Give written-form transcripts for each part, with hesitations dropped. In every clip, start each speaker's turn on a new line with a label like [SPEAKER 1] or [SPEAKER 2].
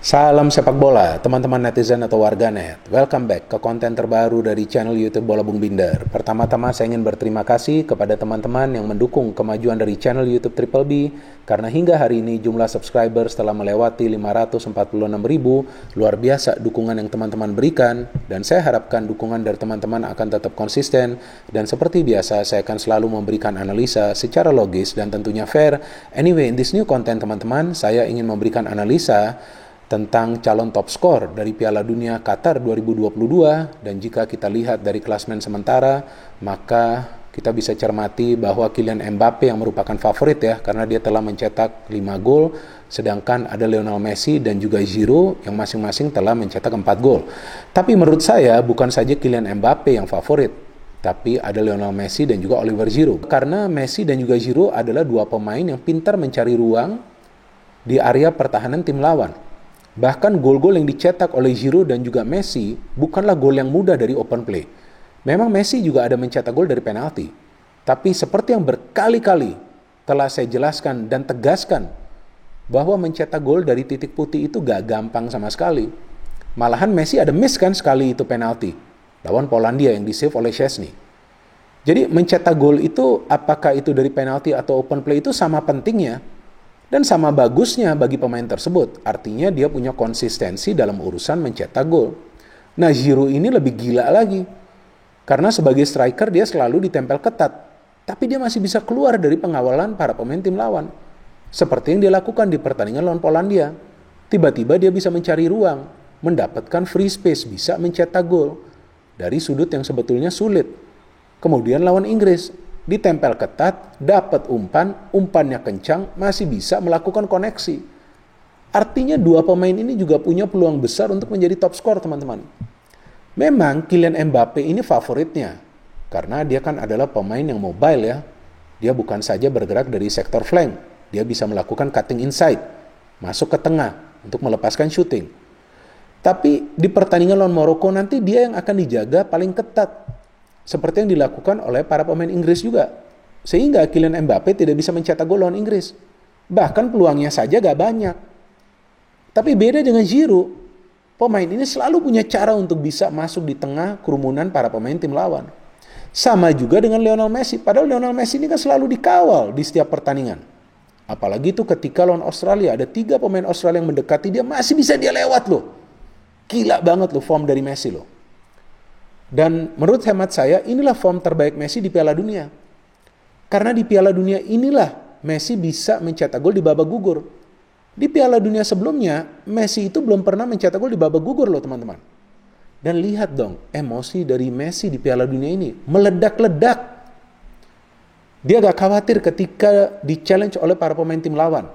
[SPEAKER 1] Salam sepak bola, teman-teman netizen atau warganet. Welcome back ke konten terbaru dari channel YouTube Bola Bung Binder. Pertama-tama saya ingin berterima kasih kepada teman-teman yang mendukung kemajuan dari channel YouTube Triple B, karena hingga hari ini jumlah subscriber telah melewati 546.000. Luar biasa dukungan yang teman-teman berikan, dan saya harapkan dukungan dari teman-teman akan tetap konsisten. Dan seperti biasa, saya akan selalu memberikan analisa secara logis dan tentunya fair. Anyway, in this new content teman-teman, saya ingin memberikan analisa tentang calon top skor dari Piala Dunia Qatar 2022, dan jika kita lihat dari klasmen sementara, maka kita bisa cermati bahwa Kylian Mbappe yang merupakan favorit ya, karena dia telah mencetak 5 gol, sedangkan ada Lionel Messi dan juga Giroud yang masing-masing telah mencetak 4 gol. Tapi menurut saya bukan saja Kylian Mbappe yang favorit, tapi ada Lionel Messi dan juga Oliver Giroud. Karena Messi dan juga Giroud adalah dua pemain yang pintar mencari ruang di area pertahanan tim lawan. Bahkan gol-gol yang dicetak oleh Giroud dan juga Messi bukanlah gol yang mudah dari open play. Memang Messi juga ada mencetak gol dari penalti. Tapi seperti yang berkali-kali telah saya jelaskan dan tegaskan, bahwa mencetak gol dari titik putih itu gak gampang sama sekali. Malahan Messi ada miss kan sekali itu penalti lawan Polandia yang di-save oleh Szczęsny. Jadi mencetak gol itu, apakah itu dari penalti atau open play, itu sama pentingnya dan sama bagusnya bagi pemain tersebut. Artinya dia punya konsistensi dalam urusan mencetak gol. Nah, Giroud ini lebih gila lagi. Karena sebagai striker dia selalu ditempel ketat. Tapi dia masih bisa keluar dari pengawalan para pemain tim lawan. Seperti yang dia lakukan di pertandingan lawan Polandia. Tiba-tiba dia bisa mencari ruang, mendapatkan free space, bisa mencetak gol dari sudut yang sebetulnya sulit. Kemudian lawan Inggris, ditempel ketat, dapat umpannya kencang, masih bisa melakukan koneksi. Artinya dua pemain ini juga punya peluang besar untuk menjadi top skor, teman-teman. Memang Kylian Mbappe ini favoritnya, karena dia kan adalah pemain yang mobile ya. Dia bukan saja bergerak dari sektor flank, dia bisa melakukan cutting inside, masuk ke tengah untuk melepaskan shooting. Tapi di pertandingan lawan Maroko nanti dia yang akan dijaga paling ketat, seperti yang dilakukan oleh para pemain Inggris juga. Sehingga Kylian Mbappe tidak bisa mencetak gol lawan Inggris. Bahkan peluangnya saja gak banyak. Tapi beda dengan Giroud. Pemain ini selalu punya cara untuk bisa masuk di tengah kerumunan para pemain tim lawan. Sama juga dengan Lionel Messi. Padahal Lionel Messi ini kan selalu dikawal di setiap pertandingan. Apalagi itu ketika lawan Australia. Ada 3 pemain Australia yang mendekati dia, masih bisa dia lewat loh. Gila banget loh form dari Messi loh. Dan menurut hemat saya, inilah form terbaik Messi di Piala Dunia. Karena di Piala Dunia inilah Messi bisa mencetak gol di babak gugur. Di Piala Dunia sebelumnya, Messi itu belum pernah mencetak gol di babak gugur loh teman-teman. Dan lihat dong, emosi dari Messi di Piala Dunia ini meledak-ledak. Dia gak khawatir ketika di-challenge oleh para pemain tim lawan.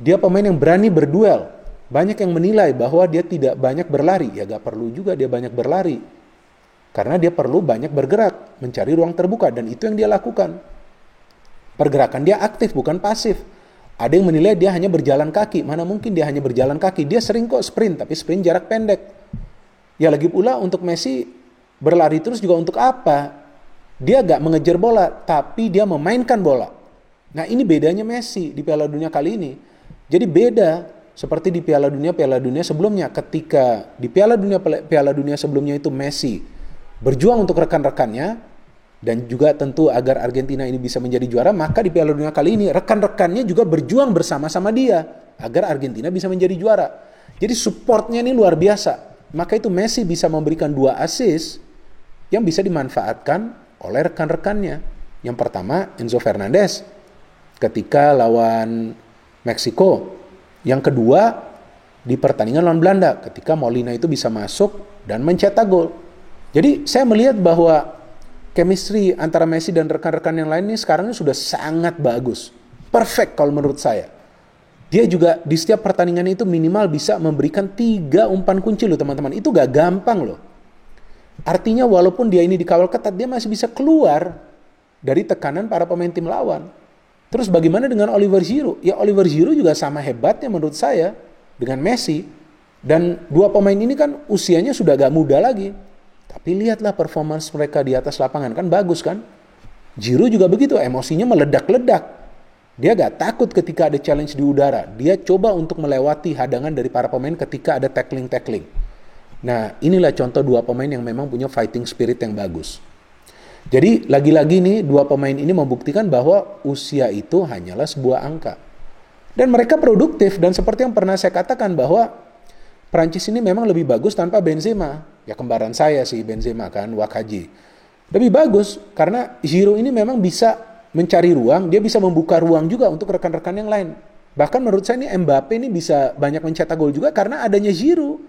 [SPEAKER 1] Dia pemain yang berani berduel. Banyak yang menilai bahwa dia tidak banyak berlari. Ya gak perlu juga dia banyak berlari. Karena dia perlu banyak bergerak, mencari ruang terbuka, dan itu yang dia lakukan. Pergerakan dia aktif, bukan pasif. Ada yang menilai dia hanya berjalan kaki. Mana mungkin dia hanya berjalan kaki. Dia sering kok sprint, tapi sprint jarak pendek. Ya lagi pula untuk Messi, berlari terus juga untuk apa? Dia gak mengejar bola, tapi dia memainkan bola. Nah ini bedanya Messi di Piala Dunia kali ini. Jadi beda seperti di Piala Dunia sebelumnya. Ketika di Piala Dunia sebelumnya itu Messi berjuang untuk rekan-rekannya, dan juga tentu agar Argentina ini bisa menjadi juara, maka di Piala Dunia kali ini rekan-rekannya juga berjuang bersama-sama dia agar Argentina bisa menjadi juara. Jadi supportnya ini luar biasa. Maka itu Messi bisa memberikan 2 assist yang bisa dimanfaatkan oleh rekan-rekannya. Yang pertama Enzo Fernandez ketika lawan Meksiko. Yang kedua di pertandingan lawan Belanda ketika Molina itu bisa masuk dan mencetak gol. Jadi saya melihat bahwa chemistry antara Messi dan rekan-rekan yang lain ini sekarang ini sudah sangat bagus. Perfect kalau menurut saya. Dia juga di setiap pertandingan itu minimal bisa memberikan 3 umpan kunci loh teman-teman. Itu gak gampang loh. Artinya walaupun dia ini dikawal ketat, dia masih bisa keluar dari tekanan para pemain tim lawan. Terus bagaimana dengan Oliver Giroud? Ya Oliver Giroud juga sama hebatnya menurut saya dengan Messi. Dan 2 pemain ini kan usianya sudah gak muda lagi. Tapi lihatlah performance mereka di atas lapangan, kan bagus kan? Giroud juga begitu, emosinya meledak-ledak. Dia gak takut ketika ada challenge di udara. Dia coba untuk melewati hadangan dari para pemain ketika ada tackling-tackling. Nah, inilah contoh dua pemain yang memang punya fighting spirit yang bagus. Jadi, lagi-lagi nih, dua pemain ini membuktikan bahwa usia itu hanyalah sebuah angka. Dan mereka produktif, dan seperti yang pernah saya katakan bahwa Prancis ini memang lebih bagus tanpa Benzema. Ya, kembaran saya sih Benzema kan, Wakaji. Lebih bagus, karena Giroud ini memang bisa mencari ruang, dia bisa membuka ruang juga untuk rekan-rekan yang lain. Bahkan menurut saya ini Mbappe ini bisa banyak mencetak gol juga karena adanya Giroud.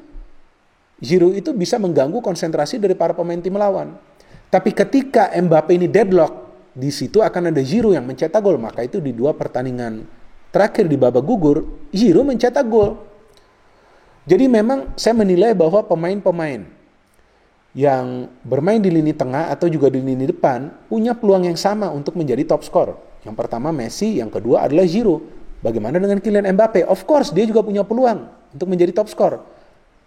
[SPEAKER 1] Giroud itu bisa mengganggu konsentrasi dari para pemain tim lawan. Tapi ketika Mbappe ini deadlock, di situ akan ada Giroud yang mencetak gol. Maka itu di dua pertandingan terakhir di babak gugur, Giroud mencetak gol. Jadi memang saya menilai bahwa pemain-pemain yang bermain di lini tengah atau juga di lini depan punya peluang yang sama untuk menjadi top skor. Yang pertama Messi, yang kedua adalah Giroud. Bagaimana dengan Kylian Mbappe? Of course dia juga punya peluang untuk menjadi top skor.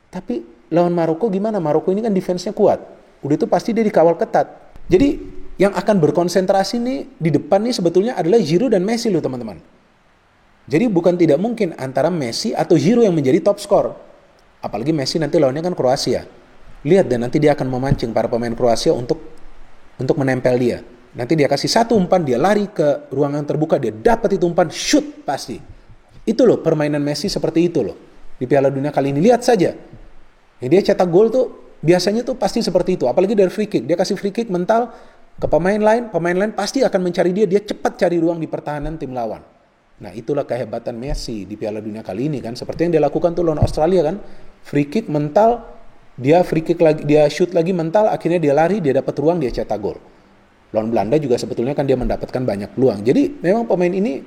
[SPEAKER 1] Tapi lawan Maroko gimana? Maroko ini kan defense-nya kuat. Udah itu pasti dia dikawal ketat. Jadi yang akan berkonsentrasi nih di depan nih sebetulnya adalah Giroud dan Messi loh teman-teman. Jadi bukan tidak mungkin antara Messi atau Giroud yang menjadi top skor. Apalagi Messi nanti lawannya kan Kroasia. Lihat dan nanti dia akan memancing para pemain Kroasia untuk menempel dia. Nanti dia kasih satu umpan, dia lari ke ruangan terbuka, dia dapat itu umpan, shoot pasti. Itu loh permainan Messi seperti itu loh. Di Piala Dunia kali ini lihat saja. Ya, dia cetak gol tuh biasanya tuh pasti seperti itu. Apalagi dari free kick, dia kasih free kick mental ke pemain lain pasti akan mencari dia cepat cari ruang di pertahanan tim lawan. Nah, itulah kehebatan Messi di Piala Dunia kali ini kan. Seperti yang dia lakukan tuh lawan Australia kan. Free kick mental, dia free kick lagi, dia shoot lagi mental, akhirnya dia lari, dia dapat ruang, dia cetak gol. Lawan Belanda juga sebetulnya kan dia mendapatkan banyak peluang. Jadi memang pemain ini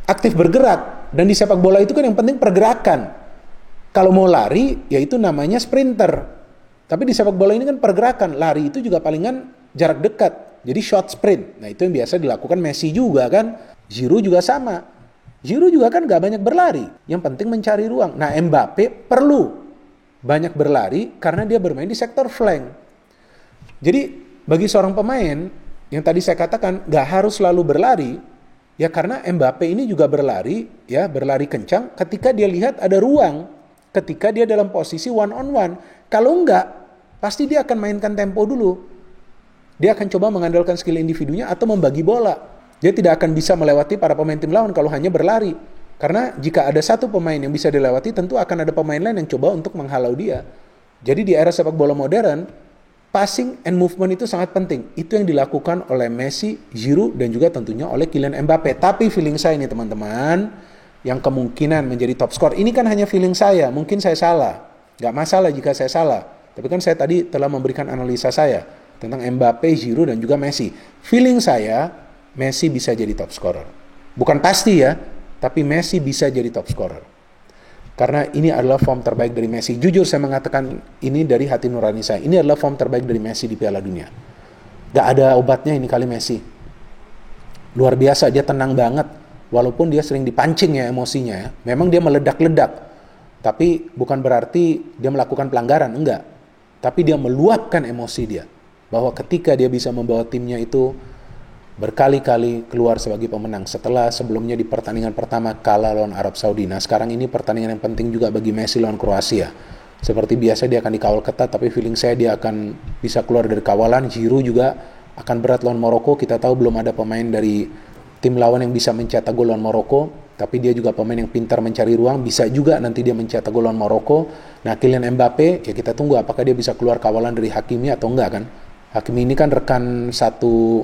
[SPEAKER 1] aktif bergerak, dan di sepak bola itu kan yang penting pergerakan. Kalau mau lari, ya itu namanya sprinter. Tapi di sepak bola ini kan pergerakan, lari itu juga palingan jarak dekat. Jadi short sprint. Nah, itu yang biasa dilakukan Messi juga kan. Giroud juga sama. Giroud juga kan gak banyak berlari. Yang penting mencari ruang. Nah, Mbappe perlu banyak berlari karena dia bermain di sektor flank. Jadi bagi seorang pemain yang tadi saya katakan gak harus selalu berlari, ya karena Mbappe ini juga berlari kencang ketika dia lihat ada ruang, ketika dia dalam posisi one on one. Kalau enggak, pasti dia akan mainkan tempo dulu. Dia akan coba mengandalkan skill individunya atau membagi bola. Dia tidak akan bisa melewati para pemain tim lawan kalau hanya berlari. Karena jika ada satu pemain yang bisa dilewati, tentu akan ada pemain lain yang coba untuk menghalau dia. Jadi di era sepak bola modern, passing and movement itu sangat penting. Itu yang dilakukan oleh Messi, Giroud, dan juga tentunya oleh Kylian Mbappe. Tapi feeling saya ini teman-teman, yang kemungkinan menjadi top skor, ini kan hanya feeling saya. Mungkin saya salah. Gak masalah jika saya salah. Tapi kan saya tadi telah memberikan analisa saya tentang Mbappe, Giroud, dan juga Messi. Feeling saya, Messi bisa jadi top scorer. Bukan pasti ya, tapi Messi bisa jadi top scorer. Karena ini adalah form terbaik dari Messi. Jujur saya mengatakan ini dari hati nurani saya. Ini adalah form terbaik dari Messi di Piala Dunia. Gak ada obatnya ini kali Messi. Luar biasa, dia tenang banget. Walaupun dia sering dipancing ya emosinya ya. Memang dia meledak-ledak. Tapi bukan berarti dia melakukan pelanggaran, enggak. Tapi dia meluapkan emosi dia. Bahwa ketika dia bisa membawa timnya itu berkali-kali keluar sebagai pemenang setelah sebelumnya di pertandingan pertama kalah lawan Arab Saudi. Nah, sekarang ini pertandingan yang penting juga bagi Messi lawan Kroasia. Seperti biasa dia akan dikawal ketat, tapi feeling saya dia akan bisa keluar dari kawalan. Giroud juga akan berat lawan Maroko. Kita tahu belum ada pemain dari tim lawan yang bisa mencetak gol lawan Maroko, tapi dia juga pemain yang pintar mencari ruang. Bisa juga nanti dia mencetak gol lawan Maroko. Nah, Kylian Mbappe, ya kita tunggu apakah dia bisa keluar kawalan dari Hakimi atau enggak kan. Hakimi ini kan rekan satu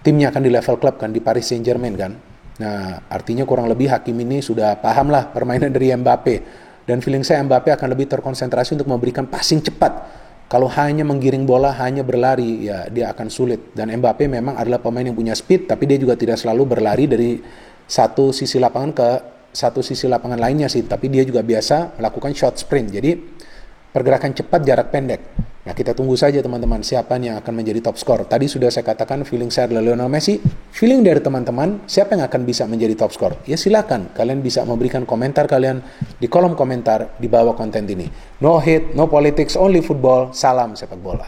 [SPEAKER 1] timnya kan di level klub kan, di Paris Saint-Germain kan. Nah, artinya kurang lebih Hakimi ini sudah paham lah permainan dari Mbappe. Dan feeling saya Mbappe akan lebih terkonsentrasi untuk memberikan passing cepat. Kalau hanya menggiring bola, hanya berlari, ya dia akan sulit. Dan Mbappe memang adalah pemain yang punya speed, tapi dia juga tidak selalu berlari dari satu sisi lapangan ke satu sisi lapangan lainnya sih. Tapi dia juga biasa melakukan short sprint. Jadi pergerakan cepat, jarak pendek. Nah, kita tunggu saja teman-teman siapa yang akan menjadi top skor. Tadi sudah saya katakan feeling saya adalah Lionel Messi. Feeling dari teman-teman siapa yang akan bisa menjadi top skor? Ya silakan, kalian bisa memberikan komentar kalian di kolom komentar di bawah konten ini. No hate, no politics, only football. Salam sepak bola.